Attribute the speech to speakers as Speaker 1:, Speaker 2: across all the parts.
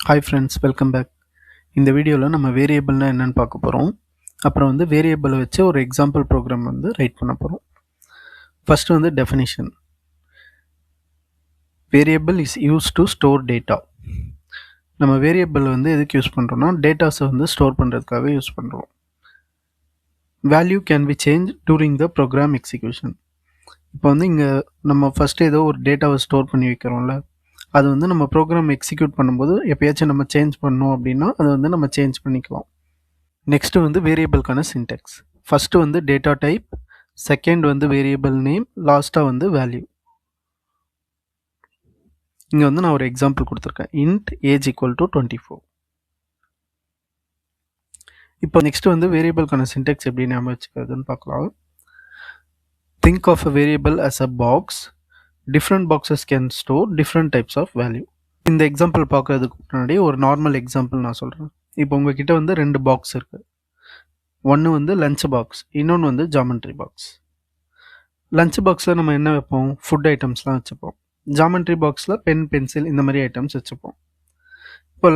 Speaker 1: Hi friends, welcome back. இந்த வீடியோவில் நம்ம வேரியபிள்னா என்னன்னு பார்க்க போகிறோம். அப்புறம் வந்து வேரியபிளை வச்சு ஒரு எக்ஸாம்பிள் ப்ரோக்ராம் வந்து ரைட் பண்ண போகிறோம். ஃபர்ஸ்ட் வந்து definition. Variable is use to store data. நம்ம வேரியபிள் வந்து எதுக்கு யூஸ் பண்ணுறோம்னா டேட்டாஸை வந்து ஸ்டோர் பண்ணுறதுக்காக யூஸ் பண்ணுறோம். Value can be change during the program execution. இப்போ வந்து இங்கே நம்ம ஃபஸ்ட்டு ஏதோ ஒரு டேட்டாவை ஸ்டோர் பண்ணி வைக்கிறோம்ல, அது வந்து நம்ம ப்ரோக்ராம் எக்ஸிக்யூட் பண்ணும்போது எப்பயாச்சும் நம்ம சேஞ்ச் பண்ணோம் அப்படின்னா அதை வந்து நம்ம சேஞ்ச் பண்ணிக்கலாம். நெக்ஸ்ட்டு வந்து வேரியபிள்கான சின்டெக்ஸ். ஃபஸ்ட்டு வந்து டேட்டா டைப், செகண்ட் வந்து வேரியபிள் நேம், லாஸ்ட்டாக வந்து வேல்யூ. இங்கே வந்து நான் ஒரு எக்ஸாம்பிள் கொடுத்துருக்கேன். Int age equal to 24. இப்போ நெக்ஸ்ட் வந்து வேரியபிள்கான சின்டெக்ஸ் எப்படி ஞாபகம் வச்சுக்கிறதுன்னு பார்க்கலாம். Think of a variable as a box. Different boxes can store different types of value. இந்த எக்ஸாம்பிள் பார்க்கறதுக்கு முன்னாடி ஒரு நார்மல் எக்ஸாம்பிள் நான் சொல்கிறேன். இப்போ உங்ககிட்ட வந்து 2 பாக்ஸ் இருக்குது. ஒன்று வந்து லஞ்ச் பாக்ஸ், இன்னொன்று வந்து ஜாமெண்ட்ரி பாக்ஸ். லஞ்ச் பாக்ஸில் நம்ம என்ன வைப்போம்? ஃபுட் ஐட்டம்ஸ்லாம் வச்சுப்போம். ஜாமெண்ட்ரி பாக்ஸில் பென், பென்சில் இந்த மாதிரி ஐட்டம்ஸ் வச்சுப்போம். இப்போ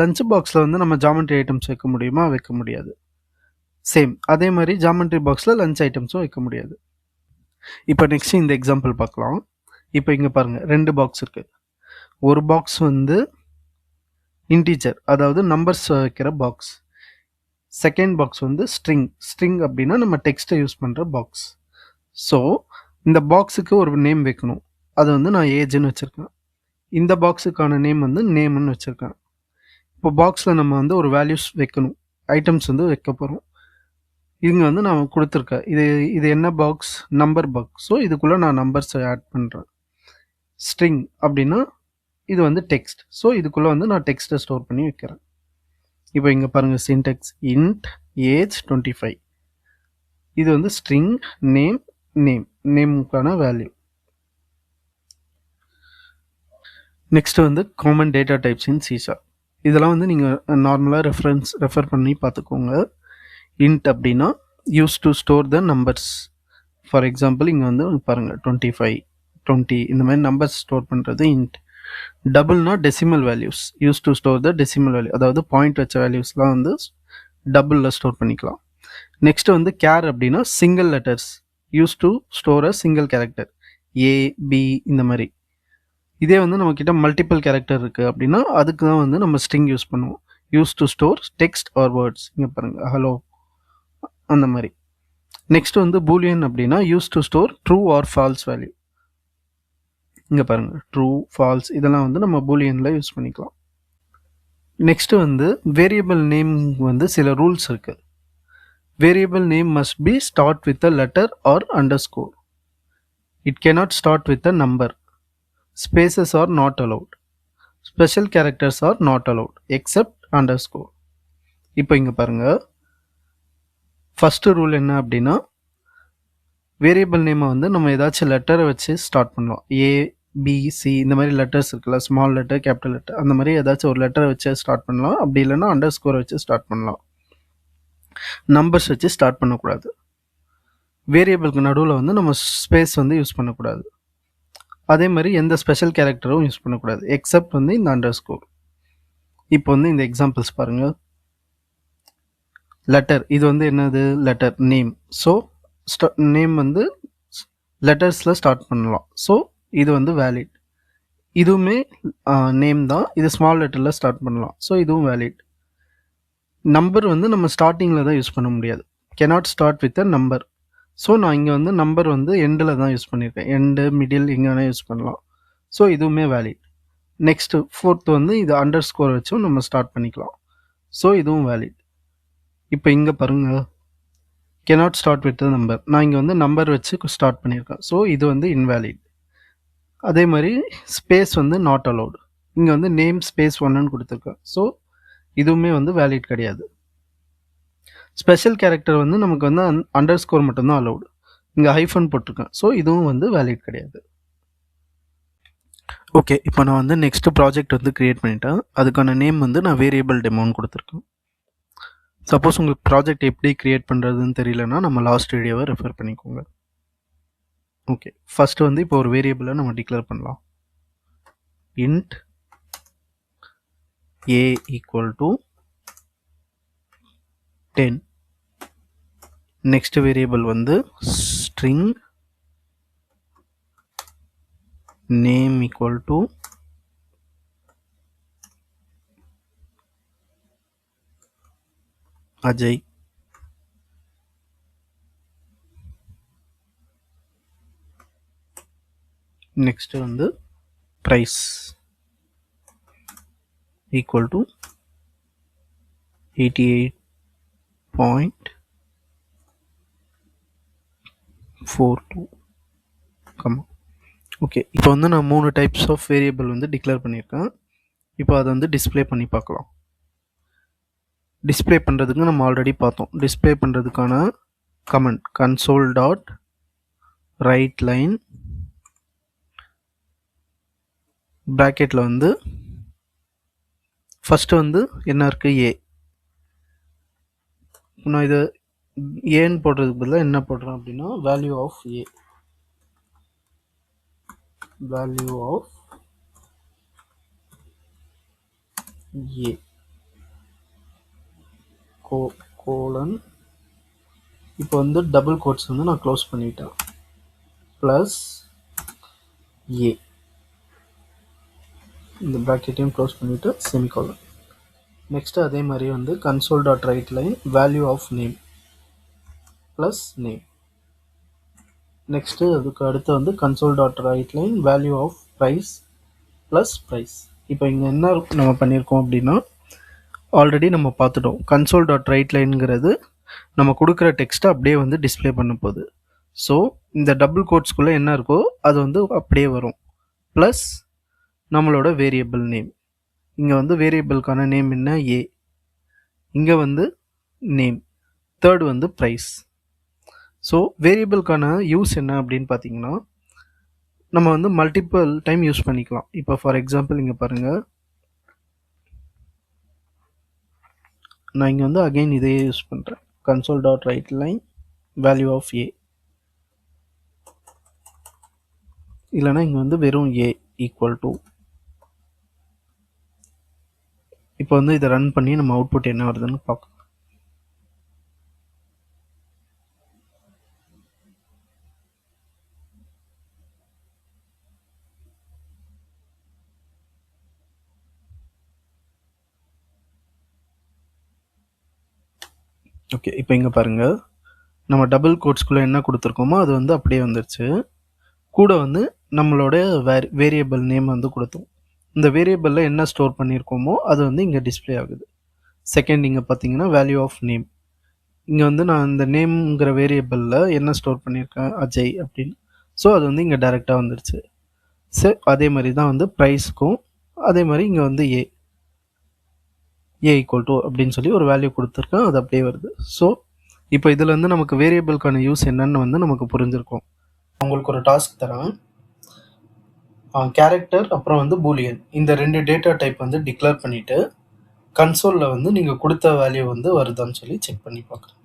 Speaker 1: லஞ்ச் பாக்ஸில் வந்து நம்ம ஜாமெண்ட்ரி ஐட்டம்ஸ் வைக்க முடியுமா? வைக்க முடியாது. சேம் அதே மாதிரி ஜாமெண்ட்ரி பாக்ஸில் லஞ்ச் ஐட்டம்ஸும் வைக்க முடியாது. இப்போ நெக்ஸ்ட் இந்த எக்ஸாம்பிள் பார்க்கலாம். இப்போ இங்கே பாருங்கள், 2 பாக்ஸ் இருக்குது. ஒரு பாக்ஸ் வந்து இன்டீஜர், அதாவது நம்பர்ஸ் வைக்கிற பாக்ஸ். செகண்ட் பாக்ஸ் வந்து ஸ்ட்ரிங் அப்படின்னா நம்ம டெக்ஸ்ட்டை யூஸ் பண்ணுற பாக்ஸ். ஸோ இந்த பாக்ஸுக்கு ஒரு நேம் வைக்கணும். அது வந்து நான் ஏஜ்னு வச்சுருக்கேன். இந்த பாக்ஸுக்கான நேம் வந்து நேம்னு வச்சுருக்கேன். இப்போ பாக்ஸில் நம்ம வந்து ஒரு வேல்யூஸ் வைக்கணும், ஐட்டம்ஸ் வந்து வைக்க போகிறோம். இங்கே வந்து நான் கொடுத்துருக்கேன். இது என்ன பாக்ஸ்? Number box. ஸோ இதுக்குள்ளே நான் நம்பர்ஸை ஆட் பண்ணுறேன். ஸ்ட்ரிங் அப்படின்னா இது வந்து டெக்ஸ்ட். ஸோ இதுக்குள்ளே வந்து நான் டெக்ஸ்ட்டை ஸ்டோர் பண்ணி வைக்கிறேன். இப்போ இங்கே பாருங்கள் சின்டெக்ஸ். Int age 25. இது வந்து ஸ்ட்ரிங், நேமுக்கான வேல்யூ. நெக்ஸ்ட் வந்து காமன் டேட்டா டைப்ஸ் இன் C#. இதெல்லாம் வந்து நீங்கள் நார்மலாக ரெஃபர் பண்ணி பார்த்துக்கோங்க. இன்ட் அப்படின்னா use to store the numbers. For example இங்கே வந்து பாருங்கள் 25, 20 இந்த மாதிரி நம்பர்ஸ் ஸ்டோர் பண்ணுறது இன்ட். டபுள்னா decimal values, use to store the decimal value, அதாவது பாயிண்ட் வச்ச வேல்யூஸ்லாம் வந்து டபுளில் ஸ்டோர் பண்ணிக்கலாம். நெக்ஸ்ட் வந்து கேர் அப்படின்னா single letters, use to store a single character, A, B இந்த மாதிரி. இதே வந்து நம்மக்கிட்ட மல்டிபிள் கேரக்டர் இருக்குது அப்படின்னா அதுக்கு தான் வந்து நம்ம ஸ்ட்ரிங் யூஸ் பண்ணுவோம். Use to store text or words. இங்கே பாருங்கள், ஹலோ அந்த மாதிரி. நெக்ஸ்ட் வந்து பூலியன் அப்படின்னா use to store true or false value. இங்கே பாருங்கள், ட்ரூ, ஃபால்ஸ் இதெல்லாம் வந்து நம்ம பூலியனில் யூஸ் பண்ணிக்கலாம். நெக்ஸ்ட் வந்து வேரியபிள் நேம் வந்து சில ரூல்ஸ் இருக்குது. Variable name must be start with a letter or underscore. It cannot start with a number. Spaces are not allowed. Special characters are not allowed except underscore. இப்போ இங்கே பாருங்கள், first rule என்ன அப்படின்னா variable நேமை வந்து நம்ம ஏதாச்சும் லெட்டரை வச்சு ஸ்டார்ட் பண்ணலாம். ஏ, பி, சி இந்த மாதிரி லெட்டர்ஸ் இருக்குல்ல, ஸ்மால் லெட்டர், கேபிட்டல் லெட்டர், அந்த மாதிரி ஏதாச்சும் ஒரு லெட்டரை வச்சு ஸ்டார்ட் பண்ணலாம். அப்படி இல்லைன்னா அண்டர்ஸ்கோரை வச்சு ஸ்டார்ட் பண்ணலாம். நம்பர்ஸ் வச்சு ஸ்டார்ட் பண்ணக்கூடாது. வேரியபிளுக்கு நடுவில் வந்து நம்ம ஸ்பேஸ் வந்து யூஸ் பண்ணக்கூடாது. அதே மாதிரி எந்த ஸ்பெஷல் கேரக்டரும் யூஸ் பண்ணக்கூடாது எக்ஸப்ட் வந்து இந்த அண்டர்ஸ்கோர். இப்போ வந்து இந்த எக்ஸாம்பிள்ஸ் பாருங்கள். லெட்டர், இது வந்து என்னது? Letter name. ஸோ நேம் வந்து லெட்டர்ஸில் ஸ்டார்ட் பண்ணலாம். ஸோ இது வந்து வேலிட். இதுவுமே நேம் தான், இது ஸ்மால் லெட்டரில் ஸ்டார்ட் பண்ணலாம். ஸோ இதுவும் வேலிட். நம்பர் வந்து நம்ம ஸ்டார்டிங்கில் தான் யூஸ் பண்ண முடியாது. cannot start with a number. So நான் இங்கே வந்து நம்பர் வந்து எண்டில் தான் யூஸ் பண்ணியிருக்கேன். எண்டு, மிடில் எங்கே வேணால் யூஸ் பண்ணலாம். ஸோ இதுவுமே வேலிட். நெக்ஸ்ட்டு ஃபோர்த் வந்து இது அண்டர் ஸ்கோர் வச்சும் நம்ம ஸ்டார்ட் பண்ணிக்கலாம். ஸோ இதுவும் வேலிட். இப்போ இங்கே பாருங்கள், cannot ஸ்டார்ட் வித் நம்பர். நான் இங்கே வந்து நம்பர் வச்சு ஸ்டார்ட் பண்ணியிருக்கேன். ஸோ இது வந்து இன்வேலிட். அதே மாதிரி ஸ்பேஸ் வந்து நாட் அலவுட். இங்கே வந்து நேம் ஸ்பேஸ் 1ன்னு கொடுத்துருக்கேன். ஸோ இதுவுமே வந்து வேலிட் கிடையாது. ஸ்பெஷல் கேரக்டர் வந்து நமக்கு வந்து அண்டர் ஸ்கோர் மட்டும்தான் அலவுட். இங்கே ஹைஃபன் போட்டிருக்கேன். ஸோ இதுவும் வந்து வேலிட் கிடையாது. ஓகே, இப்போ நான் வந்து நெக்ஸ்ட் ப்ராஜெக்ட் வந்து க்ரியேட் பண்ணிட்டேன். அதுக்கான நேம் வந்து நான் வேரியபிள் டெமோன்னு கொடுத்துருக்கேன். சப்போஸ் உங்களுக்கு ப்ராஜெக்ட் எப்படி க்ரியேட் பண்ணுறதுன்னு தெரியலன்னா நம்ம லாஸ்ட் வீடியோவை ரெஃபர் பண்ணிக்கோங்க. ஓகே, ஃபஸ்ட்டு வந்து இப்போ ஒரு வேரியபிளை நம்ம டிக்ளேர் பண்ணலாம். Int a equal to 10. Next variable வந்து string name equal to Ajay. Next வந்து price equal to 88.42. ஓகே, இப்போ வந்து நான் 3 டைப்ஸ் ஆஃப் வேரியபிள் வந்து டிக்ளேர் பண்ணியிருக்கேன். இப்போ அதை வந்து டிஸ்பிளே பண்ணி பார்க்கலாம். டிஸ்பிளே பண்ணுறதுக்கு நம்ம ஆல்ரெடி பார்த்தோம். டிஸ்பிளே பண்ணுறதுக்கான command console dot write line ப்ராக்கெட்டில் வந்து ஃபஸ்ட்டு வந்து என்ன இருக்குது ஏ. நான் இதை ஏன்னு போடுறதுக்கு பதிலாக என்ன போடுறேன் அப்படின்னா value of a, value of a colon. இப்போ வந்து டபுள் கோட்ஸ் வந்து நான் க்ளோஸ் பண்ணிட்டேன் ப்ளஸ் ஏ, இந்த ப்ராக்கெட்டையும் க்ளோஸ் பண்ணிவிட்டு செமிகோலன். நெக்ஸ்ட்டு அதே மாதிரி வந்து console dot write line value of name plus name. Next அதுக்கு அடுத்து வந்து console dot write line value of price plus price. இப்போ இங்கே என்ன நம்ம பண்ணியிருக்கோம் அப்படின்னா ஆல்ரெடி நம்ம பார்த்துட்டோம். console டாட் ரைட் லைனுங்கிறது நம்ம கொடுக்குற டெக்ஸ்ட்டை அப்படியே வந்து டிஸ்பிளே பண்ண போகுது. ஸோ இந்த டபுள் கோட்ஸ்குள்ளே என்ன இருக்கோ அது வந்து அப்படியே வரும் ப்ளஸ் நம்மளோட வேரியபிள் நேம். இங்கே வந்து வேரியபிளுக்கான நேம் என்ன ஏ, இங்கே வந்து நேம், தேர்ட் வந்து ப்ரைஸ். ஸோ வேரியபிளுக்கான யூஸ் என்ன அப்படின்னு பார்த்தீங்கன்னா நம்ம வந்து மல்டிபிள் டைம் யூஸ் பண்ணிக்கலாம். இப்போ ஃபார் எக்ஸாம்பிள் இங்கே பாருங்கள், நான் இங்கே வந்து அகெயின் இதையே யூஸ் பண்ணுறேன் console dot write line value of A, இல்லைனா இங்கே வந்து வெறும் ஏ ஈக்குவல் டு. இப்போ வந்து இதை ரன் பண்ணி நம்ம அவுட்புட் என்ன வருதுன்னு பார்க்கலாம். ஓகே, இப்போ இங்கே பாருங்கள், நம்ம டபுள் கோட்ஸ்குள்ளே என்ன கொடுத்துருக்கோமோ அது வந்து அப்படியே வந்துடுச்சு. கூட வந்து நம்மளோட வேரியபிள் நேம் வந்து கொடுத்தோம். இந்த வேரியபிளில் என்ன ஸ்டோர் பண்ணியிருக்கோமோ அது வந்து இங்கே டிஸ்பிளே ஆகுது. செகண்ட் இங்கே பார்த்தீங்கன்னா வேல்யூ ஆஃப் நேம், இங்கே வந்து நான் இந்த நேம்ங்கிற வேரியபிளில் என்ன ஸ்டோர் பண்ணியிருக்கேன் அஜய் அப்படின்னு. ஸோ அது வந்து இங்கே டைரெக்டாக வந்துடுச்சு. சரி, அதே மாதிரி தான் வந்து ப்ரைஸுக்கும் அதே மாதிரி இங்கே வந்து ஏ ஈக்குவல் டு அப்படின்னு சொல்லி ஒரு வேல்யூ கொடுத்துருக்கேன், அது அப்படியே வருது. ஸோ இப்போ இதில் வந்து நமக்கு வேரியபிளுக்கான யூஸ் என்னன்னு வந்து நமக்கு புரிஞ்சிருக்கும். உங்களுக்கு ஒரு டாஸ்க் தரேன். கேரக்டர் அப்புறம் வந்து பூலியன் இந்த 2 டேட்டா டைப் வந்து டிக்ளேர் பண்ணிவிட்டு கன்சோலில் வந்து நீங்கள் கொடுத்த வேல்யூ வந்து வருதான்னு சொல்லி செக் பண்ணி பார்க்குறேன்.